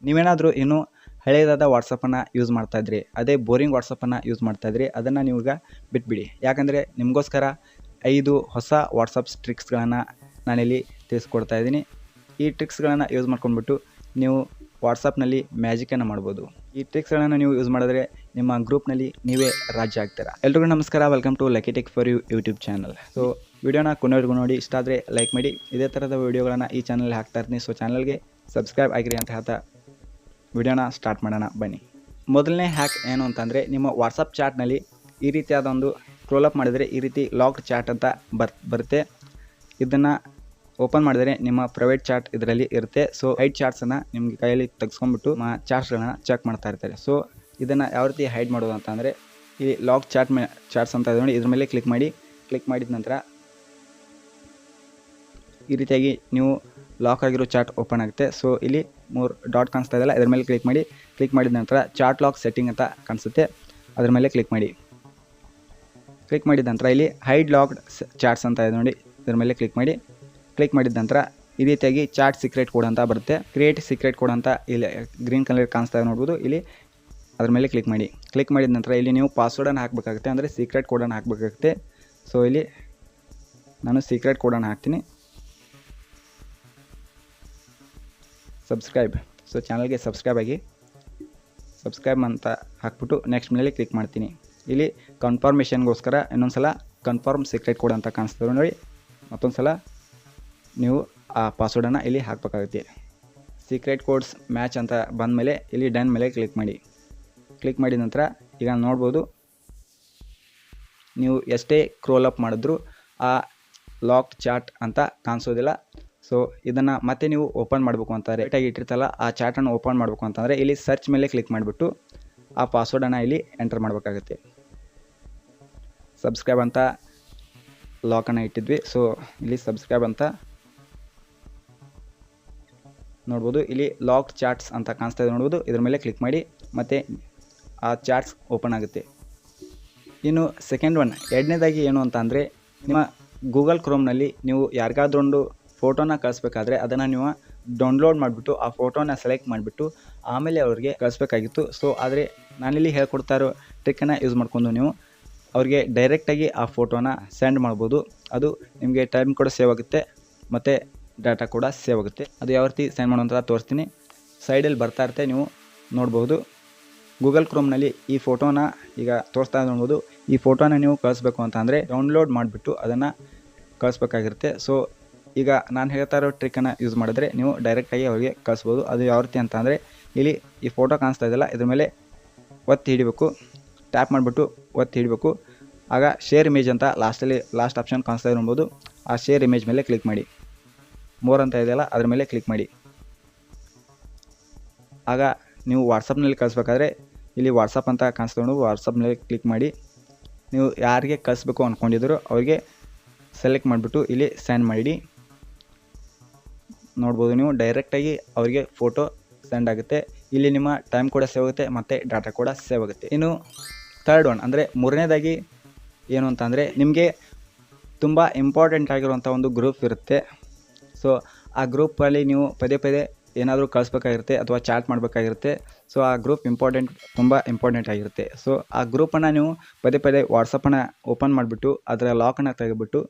ನೀವೇನಾದರೂ ಇನ್ನೂ ಹಳೆಯದಾದ ವಾಟ್ಸಪ್ಪನ್ನು ಯೂಸ್ ಮಾಡ್ತಾಯಿದ್ರಿ, ಅದೇ ಬೋರಿಂಗ್ ವಾಟ್ಸಪ್ಪನ್ನು ಯೂಸ್ ಮಾಡ್ತಾಯಿದ್ರಿ, ಅದನ್ನು ನೀವೀಗ ಬಿಟ್ಬಿಡಿ. ಯಾಕಂದರೆ ನಿಮಗೋಸ್ಕರ 5 ಹೊಸ ವಾಟ್ಸಪ್ ಟ್ರಿಕ್ಸ್ಗಳನ್ನು ನಾನಿಲ್ಲಿ ತಿಳಿಸ್ಕೊಡ್ತಾ ಇದ್ದೀನಿ. ಈ ಟ್ರಿಕ್ಸ್ಗಳನ್ನು ಯೂಸ್ ಮಾಡ್ಕೊಂಡ್ಬಿಟ್ಟು ನೀವು ವಾಟ್ಸಪ್ನಲ್ಲಿ ಮ್ಯಾಜಿಕನ್ನು ಮಾಡ್ಬೋದು. ಈ ಟ್ರಿಕ್ಸ್ಗಳನ್ನು ನೀವು ಯೂಸ್ ಮಾಡಿದ್ರೆ ನಿಮ್ಮ ಗ್ರೂಪ್ನಲ್ಲಿ ನೀವೇ ರಾಜ್ಯ ಆಗ್ತೀರಾ. ಎಲ್ರಿಗೂ ನಮಸ್ಕಾರ, welcome to Lucky Tech for you YouTube channel. So ವಿಡಿಯೋನ ಕೊನೆವರೆಗೂ ನೋಡಿ, ಇಷ್ಟ ಆದರೆ ಲೈಕ್ ಮಾಡಿ. ಇದೇ ಥರದ ವಿಡಿಯೋಗಳನ್ನು ಈ ಚಾನಲ್ ಹಾಕ್ತಾ ಇರ್ತೀನಿ. ಸೊ ಚಾನಲ್ಗೆ ಸಬ್ಸ್ಕ್ರೈಬ್ ಆಗಿರಿ ಅಂತ ಹೇಳ್ತಾ ವಿಡಿಯೋನ ಸ್ಟಾರ್ಟ್ ಮಾಡೋಣ ಬನ್ನಿ. ಮೊದಲನೇ ಹ್ಯಾಕ್ ಏನು ಅಂತಂದರೆ, ನಿಮ್ಮ ವಾಟ್ಸಪ್ ಚಾಟ್ನಲ್ಲಿ ಈ ರೀತಿಯಾದ ಒಂದು ಸ್ಕ್ರೋಲ್ ಅಪ್ ಮಾಡಿದರೆ ಈ ರೀತಿ ಲಾಕ್ಡ್ ಚಾಟ್ ಅಂತ ಬರುತ್ತೆ. ಇದನ್ನು ಓಪನ್ ಮಾಡಿದರೆ ನಿಮ್ಮ ಪ್ರೈವೇಟ್ ಚಾಟ್ ಇದರಲ್ಲಿ ಇರುತ್ತೆ. ಸೊ ಹೈಡ್ ಚಾಟ್ಸನ್ನು ನಿಮಗೆ ಕೈಯಲ್ಲಿ ತೆಗೆಸ್ಕೊಂಡ್ಬಿಟ್ಟು ಚಾಟ್ಸ್ಗಳನ್ನ ಚೆಕ್ ಮಾಡ್ತಾ ಇರ್ತಾರೆ. ಸೊ ಇದನ್ನು ಯಾವ ರೀತಿ ಹೈಡ್ ಮಾಡೋದು ಅಂತ ಅಂದರೆ, ಇಲ್ಲಿ ಲಾಕ್ ಚಾಟ್ಸ್ ಅಂತ ಇದೆ ನೋಡಿ, ಇದ್ರ ಮೇಲೆ ಕ್ಲಿಕ್ ಮಾಡಿ. ಕ್ಲಿಕ್ ಮಾಡಿದ ನಂತರ ಈ ರೀತಿಯಾಗಿ ನೀವು ಲಾಕ್ ಆಗಿರೋ ಚಾಟ್ ಓಪನ್ ಆಗುತ್ತೆ. ಸೊ ಇಲ್ಲಿ 3 ಡಾಟ್ ಕಾಣಿಸ್ತಾ ಇದೆಯಲ್ಲ, ಇದ್ರ ಮೇಲೆ ಕ್ಲಿಕ್ ಮಾಡಿ. ಕ್ಲಿಕ್ ಮಾಡಿದ ನಂತರ ಚಾಟ್ ಲಾಕ್ ಸೆಟ್ಟಿಂಗ್ ಅಂತ ಕಾಣಿಸುತ್ತೆ, ಅದ್ರ ಮೇಲೆ ಕ್ಲಿಕ್ ಮಾಡಿ. ಕ್ಲಿಕ್ ಮಾಡಿದ ನಂತರ ಇಲ್ಲಿ ಹೈಡ್ ಲಾಕ್ಡ್ ಚಾಟ್ಸ್ ಅಂತ ಇದೆ ನೋಡಿ, ಇದ್ರ ಮೇಲೆ ಕ್ಲಿಕ್ ಮಾಡಿ. ಕ್ಲಿಕ್ ಮಾಡಿದ ನಂತರ ಈ ರೀತಿಯಾಗಿ ಚಾಟ್ ಸೀಕ್ರೆಟ್ ಕೋಡ್ ಅಂತ ಬರುತ್ತೆ. ಕ್ರಿಯೇಟ್ ಸೀಕ್ರೆಟ್ ಕೋಡ್ ಅಂತ ಇಲ್ಲಿ ಗ್ರೀನ್ ಕಲರ್ ಕಾಣಿಸ್ತಾ ಇದೆ ನೋಡ್ಬೋದು. ಇಲ್ಲಿ ಅದ್ರ ಮೇಲೆ ಕ್ಲಿಕ್ ಮಾಡಿ. ಕ್ಲಿಕ್ ಮಾಡಿದ ನಂತರ ಇಲ್ಲಿ ನೀವು ಪಾಸ್ವರ್ಡನ್ನು ಹಾಕಬೇಕಾಗುತ್ತೆ, ಅಂದರೆ ಸೀಕ್ರೆಟ್ ಕೋಡನ್ನು ಹಾಕಬೇಕಾಗುತ್ತೆ. ಸೊ ಇಲ್ಲಿ ನಾನು ಸೀಕ್ರೆಟ್ ಕೋಡನ್ನು ಹಾಕ್ತೀನಿ. ಸಬ್ಸ್ಕ್ರೈಬ್, ಸೊ ಚಾನಲ್ಗೆ ಸಬ್ಸ್ಕ್ರೈಬ್ ಆಗಿ. ಸಬ್ಸ್ಕ್ರೈಬ್ ಅಂತ ಹಾಕ್ಬಿಟ್ಟು ನೆಕ್ಸ್ಟ್ ಮೇಲೆ ಕ್ಲಿಕ್ ಮಾಡ್ತೀನಿ. ಇಲ್ಲಿ ಕನ್ಫರ್ಮೇಷನ್ಗೋಸ್ಕರ ಇನ್ನೊಂದು ಸಲ ಕನ್ಫರ್ಮ್ ಸೀಕ್ರೆಟ್ ಕೋಡ್ ಅಂತ ಕಾಣಿಸ್ತದೆ ನೋಡಿ, ಮತ್ತೊಂದು ಸಲ ನೀವು ಆ ಪಾಸ್ವರ್ಡನ್ನು ಇಲ್ಲಿ ಹಾಕಬೇಕಾಗುತ್ತೆ. ಸೀಕ್ರೆಟ್ ಕೋಡ್ಸ್ ಮ್ಯಾಚ್ ಅಂತ ಬಂದಮೇಲೆ ಇಲ್ಲಿ ಡನ್ ಮೇಲೆ ಕ್ಲಿಕ್ ಮಾಡಿ. ಕ್ಲಿಕ್ ಮಾಡಿದ ನಂತರ ಈಗ ನೋಡ್ಬೋದು, ನೀವು ಎಷ್ಟೇ ಸ್ಕ್ರೋಲ್ ಅಪ್ ಮಾಡಿದ್ರೂ ಆ ಲಾಕ್ಡ್ ಚಾಟ್ ಅಂತ ಕಾಣಿಸೋದಿಲ್ಲ. ಸೊ ಇದನ್ನು ಮತ್ತೆ ನೀವು ಓಪನ್ ಮಾಡಬೇಕು ಅಂತಾರೆ, ಡೈರೆಕ್ಟಾಗಿ ಇಟ್ಟಿರ್ತಲ್ಲ ಆ ಚಾಟನ್ನು ಓಪನ್ ಮಾಡಬೇಕು ಅಂತಂದರೆ ಇಲ್ಲಿ ಸರ್ಚ್ ಮೇಲೆ ಕ್ಲಿಕ್ ಮಾಡಿಬಿಟ್ಟು ಆ ಪಾಸ್ವರ್ಡನ್ನು ಇಲ್ಲಿ ಎಂಟರ್ ಮಾಡಬೇಕಾಗುತ್ತೆ. ಸಬ್ಸ್ಕ್ರೈಬ್ ಅಂತ ಲಾಕನ್ನು ಇಟ್ಟಿದ್ವಿ. ಸೊ ಇಲ್ಲಿ ಸಬ್ಸ್ಕ್ರೈಬ್ ಅಂತ ನೋಡ್ಬೋದು, ಇಲ್ಲಿ ಲಾಕ್ಡ್ ಚಾಟ್ಸ್ ಅಂತ ಕಾಣಿಸ್ತಾ ಇದೆ ನೋಡ್ಬೋದು. ಇದ್ರ ಮೇಲೆ ಕ್ಲಿಕ್ ಮಾಡಿ ಮತ್ತು ಆ ಚಾಟ್ಸ್ ಓಪನ್ ಆಗುತ್ತೆ. ಇನ್ನು ಸೆಕೆಂಡ್ ಒನ್, ಎರಡನೇದಾಗಿ ಏನು ಅಂತ ಅಂದರೆ, ನಿಮ್ಮ ಗೂಗಲ್ ಕ್ರೋಮ್ನಲ್ಲಿ ನೀವು ಯಾರಿಗಾದ್ರೊಂದು ಫೋಟೋನ ಕಳಿಸ್ಬೇಕಾದ್ರೆ ಅದನ್ನು ನೀವು ಡೌನ್ಲೋಡ್ ಮಾಡಿಬಿಟ್ಟು ಆ ಫೋಟೋನ ಸೆಲೆಕ್ಟ್ ಮಾಡಿಬಿಟ್ಟು ಆಮೇಲೆ ಅವ್ರಿಗೆ ಕಳಿಸ್ಬೇಕಾಗಿತ್ತು. ಸೊ ಆದರೆ ನಾನಿಲ್ಲಿ ಹೇಳ್ಕೊಡ್ತಾ ಇರೋ ಟ್ರಿಕ್ಕನ್ನು ಯೂಸ್ ಮಾಡ್ಕೊಂಡು ನೀವು ಅವ್ರಿಗೆ ಡೈರೆಕ್ಟಾಗಿ ಆ ಫೋಟೋನ ಸೆಂಡ್ ಮಾಡ್ಬೋದು. ಅದು ನಿಮಗೆ ಟೈಮ್ ಕೂಡ ಸೇವ್ ಆಗುತ್ತೆ ಮತ್ತು ಡಾಟಾ ಕೂಡ ಸೇವ್ ಆಗುತ್ತೆ. ಅದು ಯಾವ ರೀತಿ ಸೆಂಡ್ ಮಾಡೋಂಥ ತೋರಿಸ್ತೀನಿ. ಸೈಡಲ್ಲಿ ಬರ್ತಾ ಇರುತ್ತೆ, ನೀವು ನೋಡ್ಬೋದು. ಗೂಗಲ್ ಕ್ರೋಮ್ನಲ್ಲಿ ಈ ಫೋಟೋನ ಈಗ ತೋರಿಸ್ತಾ ನೋಡ್ಬೋದು. ಈ ಫೋಟೋನ ನೀವು ಕಳಿಸ್ಬೇಕು ಅಂತ ಅಂದರೆ ಡೌನ್ಲೋಡ್ ಮಾಡಿಬಿಟ್ಟು ಅದನ್ನು ಕಳಿಸ್ಬೇಕಾಗಿರುತ್ತೆ. ಸೊ ಈಗ ನಾನು ಹೇಳ್ತಾ ಇರೋ ಟ್ರಿಕ್ಕನ್ನು ಯೂಸ್ ಮಾಡಿದ್ರೆ ನೀವು ಡೈರೆಕ್ಟಾಗಿ ಅವ್ರಿಗೆ ಕಳಿಸ್ಬೋದು. ಅದು ಯಾವ ರೀತಿ ಅಂತ ಅಂದರೆ, ಇಲ್ಲಿ ಈ ಫೋಟೋ ಕಾಣಿಸ್ತಾ ಇದೆಯಲ್ಲ, ಇದ್ರ ಮೇಲೆ ಒತ್ತಿ ಹಿಡಿಬೇಕು, ಟ್ಯಾಪ್ ಮಾಡಿಬಿಟ್ಟು ಒತ್ತಿ ಹಿಡಬೇಕು. ಆಗ ಶೇರ್ ಇಮೇಜ್ ಅಂತ ಲಾಸ್ಟ್ ಆಪ್ಷನ್ ಕಾಣಿಸ್ತಾ ನೋಡ್ಬೋದು. ಆ ಶೇರ್ ಇಮೇಜ್ ಮೇಲೆ ಕ್ಲಿಕ್ ಮಾಡಿ. ಮೋರ್ ಅಂತ ಇದೆಯಲ್ಲ, ಅದ್ರ ಮೇಲೆ ಕ್ಲಿಕ್ ಮಾಡಿ. ಆಗ ನೀವು ವಾಟ್ಸಪ್ನಲ್ಲಿ ಕಳಿಸ್ಬೇಕಾದ್ರೆ ಇಲ್ಲಿ ವಾಟ್ಸಪ್ ಅಂತ ಕಾಣಿಸ್ಕೊಂಡು ವಾಟ್ಸಪ್ ಮೇಲೆ ಕ್ಲಿಕ್ ಮಾಡಿ. ನೀವು ಯಾರಿಗೆ ಕಳಿಸ್ಬೇಕು ಅಂದ್ಕೊಂಡಿದ್ರು ಅವ್ರಿಗೆ ಸೆಲೆಕ್ಟ್ ಮಾಡಿಬಿಟ್ಟು ಇಲ್ಲಿ ಸೆಂಡ್ ಮಾಡಿ. ನೋಡ್ಬೋದು, ನೀವು ಡೈರೆಕ್ಟಾಗಿ ಅವರಿಗೆ ಫೋಟೋ ಸೆಂಡ್ ಆಗುತ್ತೆ. ಇಲ್ಲಿ ನಿಮ್ಮ ಟೈಮ್ ಕೂಡ ಸೇವ್ ಆಗುತ್ತೆ ಮತ್ತು ಡಾಟಾ ಕೂಡ ಸೇವ್ ಆಗುತ್ತೆ. ಇನ್ನು ಥರ್ಡ್ ಒನ್ ಅಂದರೆ ಮೂರನೇದಾಗಿ ಏನು ಅಂತಂದರೆ, ನಿಮಗೆ ತುಂಬ ಇಂಪಾರ್ಟೆಂಟ್ ಆಗಿರುವಂಥ ಒಂದು ಗ್ರೂಪ್ ಇರುತ್ತೆ. ಸೊ ಆ ಗ್ರೂಪಲ್ಲಿ ನೀವು ಪದೇ ಪದೇ ಏನಾದರೂ ಕಳಿಸ್ಬೇಕಾಗಿರುತ್ತೆ ಅಥವಾ ಚಾಟ್ ಮಾಡಬೇಕಾಗಿರುತ್ತೆ. ಸೊ ಆ ಗ್ರೂಪ್ ತುಂಬ ಇಂಪಾರ್ಟೆಂಟ್ ಆಗಿರುತ್ತೆ. ಸೊ ಆ ಗ್ರೂಪನ್ನು ನೀವು ಪದೇ ಪದೇ ವಾಟ್ಸಪ್ಪನ್ನು ಓಪನ್ ಮಾಡಿಬಿಟ್ಟು ಅದರ ಲಾಕನ್ನು ತೆಗೆದುಬಿಟ್ಟು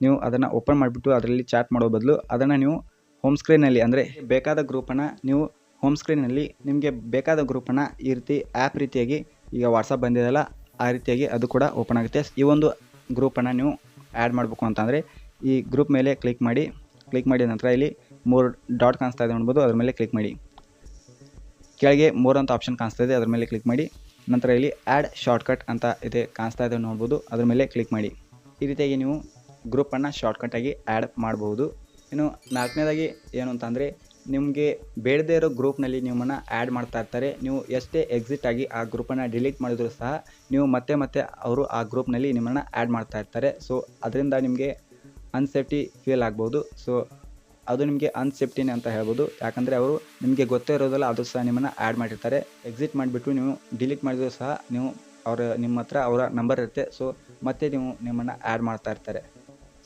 ನೀವು ಅದನ್ನು ಓಪನ್ ಮಾಡಿಬಿಟ್ಟು ಅದರಲ್ಲಿ ಚಾಟ್ ಮಾಡೋ ಬದಲು ಅದನ್ನು ನೀವು ಹೋಮ್ ಸ್ಕ್ರೀನಲ್ಲಿ, ಅಂದರೆ ಬೇಕಾದ ಗ್ರೂಪನ್ನು ನೀವು ಹೋಮ್ ಸ್ಕ್ರೀನಲ್ಲಿ ನಿಮಗೆ ಬೇಕಾದ ಗ್ರೂಪನ್ನು ಈ ರೀತಿ ಆ್ಯಪ್ ರೀತಿಯಾಗಿ, ಈಗ ವಾಟ್ಸಪ್ ಬಂದಿದೆಯಲ್ಲ ಆ ರೀತಿಯಾಗಿ ಅದು ಕೂಡ ಓಪನ್ ಆಗುತ್ತೆ. ಈ ಒಂದು ಗ್ರೂಪನ್ನು ನೀವು ಆ್ಯಡ್ ಮಾಡಬೇಕು ಅಂತಂದರೆ ಈ ಗ್ರೂಪ್ ಮೇಲೆ ಕ್ಲಿಕ್ ಮಾಡಿ. ಕ್ಲಿಕ್ ಮಾಡಿದ ನಂತರ ಇಲ್ಲಿ 3 ಡಾಟ್ ಕಾಣಿಸ್ತಾ ಇದೆ ನೋಡ್ಬೋದು, ಅದ್ರ ಮೇಲೆ ಕ್ಲಿಕ್ ಮಾಡಿ. ಕೆಳಗೆ 3 ಅಂತ ಆಪ್ಷನ್ ಕಾಣಿಸ್ತಾ ಇದೆ, ಅದ್ರ ಮೇಲೆ ಕ್ಲಿಕ್ ಮಾಡಿ. ನಂತರ ಇಲ್ಲಿ ಆ್ಯಡ್ ಶಾರ್ಟ್ಕಟ್ ಅಂತ ಇದೆ ಕಾಣಿಸ್ತಾ ಇದೆ ನೋಡ್ಬೋದು, ಅದ್ರ ಮೇಲೆ ಕ್ಲಿಕ್ ಮಾಡಿ. ಈ ರೀತಿಯಾಗಿ ನೀವು ಗ್ರೂಪನ್ನು ಶಾರ್ಟ್ಕಟಾಗಿ ಆ್ಯಡ್ ಮಾಡ್ಬೋದು. ಇನ್ನು ನಾಲ್ಕನೇದಾಗಿ ಏನು ಅಂತಂದರೆ, ನಿಮಗೆ ಬೇಡದೇ ಇರೋ ಗ್ರೂಪ್ನಲ್ಲಿ ನಿಮ್ಮನ್ನು ಆ್ಯಡ್ ಮಾಡ್ತಾ ಇರ್ತಾರೆ. ನೀವು ಎಷ್ಟೇ ಎಕ್ಸಿಟ್ ಆಗಿ ಆ ಗ್ರೂಪನ್ನು ಡಿಲೀಟ್ ಮಾಡಿದರೂ ಸಹ ನೀವು ಮತ್ತೆ ಅವರು ಆ ಗ್ರೂಪ್ನಲ್ಲಿ ನಿಮ್ಮನ್ನು ಆ್ಯಡ್ ಮಾಡ್ತಾ ಇರ್ತಾರೆ. ಸೊ ಅದರಿಂದ ನಿಮಗೆ ಅನ್ಸೇಫ್ಟಿ ಫೀಲ್ ಆಗ್ಬೋದು. ಸೊ ಅದು ನಿಮಗೆ ಅನ್ಸೇಫ್ಟಿನೇ ಅಂತ ಹೇಳ್ಬೋದು. ಯಾಕಂದರೆ ಅವರು ನಿಮಗೆ ಗೊತ್ತೇ ಇರೋದಲ್ಲ, ಅದು ಸಹ ನಿಮ್ಮನ್ನು ಆ್ಯಡ್ ಮಾಡಿರ್ತಾರೆ. ಎಕ್ಸಿಟ್ ಮಾಡಿಬಿಟ್ಟು ನೀವು ಡಿಲೀಟ್ ಮಾಡಿದರೂ ಸಹ ನಿಮ್ಮ ಹತ್ರ ಅವರ ನಂಬರ್ ಇರುತ್ತೆ. ಸೊ ಮತ್ತೆ ನಿಮ್ಮನ್ನು ಆ್ಯಡ್ ಮಾಡ್ತಾ ಇರ್ತಾರೆ.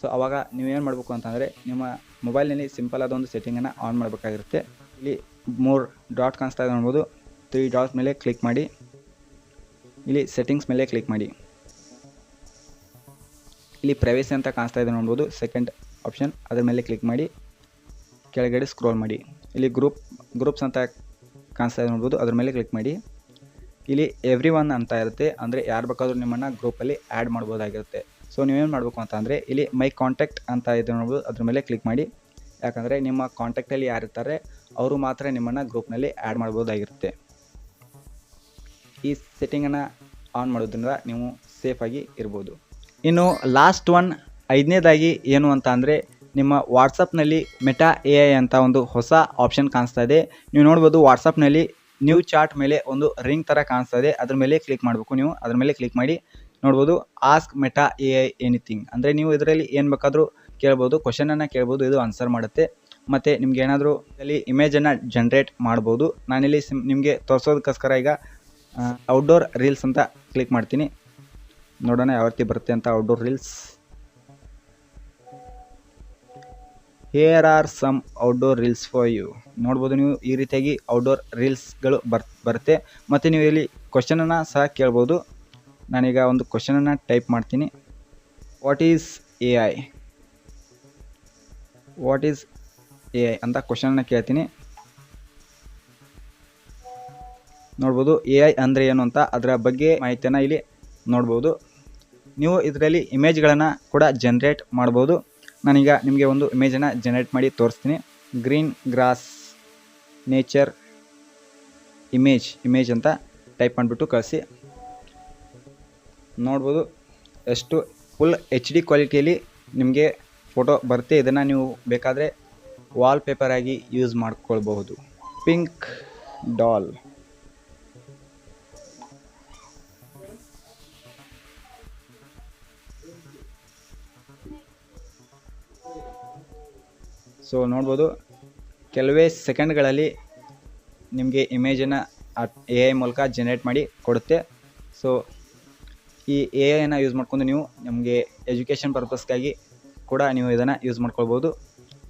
ಸೊ ಆವಾಗ ನೀವೇನು ಮಾಡಬೇಕು ಅಂತಂದರೆ, ನಿಮ್ಮ ಮೊಬೈಲ್ನಲ್ಲಿ ಸಿಂಪಲ್ ಆದ ಒಂದು ಸೆಟ್ಟಿಂಗನ್ನು ಆನ್ ಮಾಡಬೇಕಾಗಿರುತ್ತೆ. ಇಲ್ಲಿ 3 ಡಾಟ್ ಕಾಣಿಸ್ತಾ ಇದೆ ನೋಡ್ಬೋದು. 3 ಡಾಟ್ ಮೇಲೆ ಕ್ಲಿಕ್ ಮಾಡಿ, ಇಲ್ಲಿ ಸೆಟ್ಟಿಂಗ್ಸ್ ಮೇಲೆ ಕ್ಲಿಕ್ ಮಾಡಿ. ಇಲ್ಲಿ ಪ್ರೈವೇಸಿ ಅಂತ ಕಾಣಿಸ್ತಾ ಇದೆ ನೋಡ್ಬೋದು, ಸೆಕೆಂಡ್ ಆಪ್ಷನ್, ಅದರ ಮೇಲೆ ಕ್ಲಿಕ್ ಮಾಡಿ ಕೆಳಗಡೆ ಸ್ಕ್ರೋಲ್ ಮಾಡಿ. ಇಲ್ಲಿ ಗ್ರೂಪ್ಸ್ ಅಂತ ಕಾಣಿಸ್ತಾ ಇದೆ ನೋಡ್ಬೋದು, ಅದ್ರ ಮೇಲೆ ಕ್ಲಿಕ್ ಮಾಡಿ. ಇಲ್ಲಿ ಎವ್ರಿ ಒನ್ ಅಂತ ಇರುತ್ತೆ, ಅಂದರೆ ಯಾರು ಬೇಕಾದರೂ ನಿಮ್ಮನ್ನು ಗ್ರೂಪಲ್ಲಿ ಆ್ಯಡ್ ಮಾಡ್ಬೋದಾಗಿರುತ್ತೆ. ಸೊ ನೀವೇನು ಮಾಡಬೇಕು ಅಂತ ಅಂದರೆ ಇಲ್ಲಿ ಮೈ ಕಾಂಟ್ಯಾಕ್ಟ್ ಅಂತ ಇದೆ ನೋಡ್ಬೋದು, ಅದ್ರ ಮೇಲೆ ಕ್ಲಿಕ್ ಮಾಡಿ. ಯಾಕಂದರೆ ನಿಮ್ಮ ಕಾಂಟ್ಯಾಕ್ಟಲ್ಲಿ ಯಾರಿರ್ತಾರೆ ಅವರು ಮಾತ್ರ ನಿಮ್ಮನ್ನು ಗ್ರೂಪ್ನಲ್ಲಿ ಆ್ಯಡ್ ಮಾಡ್ಬೋದಾಗಿರುತ್ತೆ. ಈ ಸೆಟ್ಟಿಂಗನ್ನು ಆನ್ ಮಾಡೋದ್ರಿಂದ ನೀವು ಸೇಫಾಗಿ ಇರ್ಬೋದು. ಇನ್ನು ಲಾಸ್ಟ್ ಒನ್, 5ನೇದಾಗಿ ಏನು ಅಂತ ಅಂದರೆ ನಿಮ್ಮ ವಾಟ್ಸಪ್ನಲ್ಲಿ ಮೆಟಾ AI ಅಂತ ಒಂದು ಹೊಸ ಆಪ್ಷನ್ ಕಾಣಿಸ್ತಾ ಇದೆ. ನೀವು ನೋಡ್ಬೋದು ವಾಟ್ಸಪ್ನಲ್ಲಿ ನ್ಯೂ ಚಾಟ್ ಮೇಲೆ ಒಂದು ರಿಂಗ್ ಥರ ಕಾಣಿಸ್ತಾ ಇದೆ, ಅದ್ರ ಮೇಲೆ ಕ್ಲಿಕ್ ಮಾಡಬೇಕು. ನೀವು ಅದ್ರ ಮೇಲೆ ಕ್ಲಿಕ್ ಮಾಡಿ ನೋಡ್ಬೋದು ಆಸ್ಕ್ ಮೆಟಾ AI ಎನಿಥಿಂಗ್, ಅಂದರೆ ನೀವು ಇದರಲ್ಲಿ ಏನು ಬೇಕಾದರೂ ಕೇಳ್ಬೋದು, ಕ್ವಶನನ್ನು ಕೇಳ್ಬೋದು, ಇದು ಆನ್ಸರ್ ಮಾಡುತ್ತೆ. ಮತ್ತು ನಿಮ್ಗೆ ಏನಾದರೂ ಇಲ್ಲಿ ಇಮೇಜನ್ನು ಜನ್ರೇಟ್ ಮಾಡ್ಬೋದು. ನಾನಿಲ್ಲಿ ನಿಮಗೆ ತೋರಿಸೋದಕ್ಕೋಸ್ಕರ ಈಗ ಔಟ್ಡೋರ್ ರೀಲ್ಸ್ ಅಂತ ಕ್ಲಿಕ್ ಮಾಡ್ತೀನಿ. ನೋಡೋಣ ಯಾವ ರೀತಿ ಬರುತ್ತೆ ಅಂತ. Outdoor reels, here are some outdoor reels for you. ನೋಡ್ಬೋದು ನೀವು ಈ ರೀತಿಯಾಗಿ ಔಟ್ಡೋರ್ ರೀಲ್ಸ್ಗಳು ಬರುತ್ತೆ. ಮತ್ತು ನೀವು ಇಲ್ಲಿ ಕ್ವಶನನ್ನು ಸಹ ಕೇಳ್ಬೋದು. ನಾನೀಗ ಒಂದು ಕ್ವಶನನ್ನು ಟೈಪ್ ಮಾಡ್ತೀನಿ. ವಾಟ್ ಈಸ್ AI ಅಂತ ಕ್ವಶನನ್ನು ಕೇಳ್ತೀನಿ. ನೋಡ್ಬೋದು AI ಅಂದರೆ ಏನು ಅಂತ ಅದರ ಬಗ್ಗೆ ಮಾಹಿತಿಯನ್ನು ಇಲ್ಲಿ ನೋಡ್ಬೋದು. ನೀವು ಇದರಲ್ಲಿ ಇಮೇಜ್ಗಳನ್ನು ಕೂಡ ಜನ್ರೇಟ್ ಮಾಡ್ಬೋದು. ನಾನೀಗ ನಿಮಗೆ ಒಂದು ಇಮೇಜನ್ನು ಜನ್ರೇಟ್ ಮಾಡಿ ತೋರಿಸ್ತೀನಿ. ಗ್ರೀನ್ ಗ್ರಾಸ್ ನೇಚರ್ ಇಮೇಜ್ ಅಂತ ಟೈಪ್ ಮಾಡಿಬಿಟ್ಟು ಕಳಿಸಿ. ನೋಡ್ಬೋದು ಎಷ್ಟು ಫುಲ್ HD ಕ್ವಾಲಿಟಿಯಲ್ಲಿ ನಿಮಗೆ ಫೋಟೋ ಬರುತ್ತೆ. ಇದನ್ನು ನೀವು ಬೇಕಾದರೆ ವಾಲ್ಪೇಪರ್ ಆಗಿ ಯೂಸ್ ಮಾಡ್ಕೊಳ್ಬಹುದು. ಪಿಂಕ್ ಡಾಲ್, ಸೊ ನೋಡ್ಬೋದು ಕೆಲವೇ ಸೆಕೆಂಡ್ಗಳಲ್ಲಿ ನಿಮಗೆ ಇಮೇಜನ್ನು AI ಮೂಲಕ ಜನ್ರೇಟ್ ಮಾಡಿ ಕೊಡುತ್ತೆ. ಸೊ ಈ AIನ ಯೂಸ್ ಮಾಡ್ಕೊಂಡು ನೀವು ನಮಗೆ ಎಜುಕೇಷನ್ ಪರ್ಪಸ್ಗಾಗಿ ಕೂಡ ನೀವು ಇದನ್ನು ಯೂಸ್ ಮಾಡ್ಕೊಳ್ಬೋದು.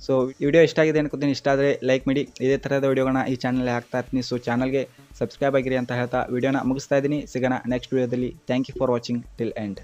ಸೊ ವಿಡಿಯೋ ಇಷ್ಟ ಆಗಿದೆ ಅನ್ಕೋತೀನಿ. ಇಷ್ಟ ಆದರೆ ಲೈಕ್ ಮಾಡಿ. ಇದೇ ಥರದ ವಿಡಿಯೋಗಳನ್ನ ಈ ಚಾನಲಲ್ಲಿ ಹಾಕ್ತಾ ಇರ್ತೀನಿ. ಸೊ ಚಾನಲ್ಗೆ ಸಬ್ಸ್ಕ್ರೈಬ್ ಆಗಿರಿ ಅಂತ ಹೇಳ್ತಾ ವಿಡಿಯೋನ ಮುಗಿಸ್ತಾ ಇದ್ದೀನಿ. ಸಿಗೋಣ ನೆಕ್ಸ್ಟ್ ವಿಡಿಯೋದಲ್ಲಿ. Thank you for watching till end.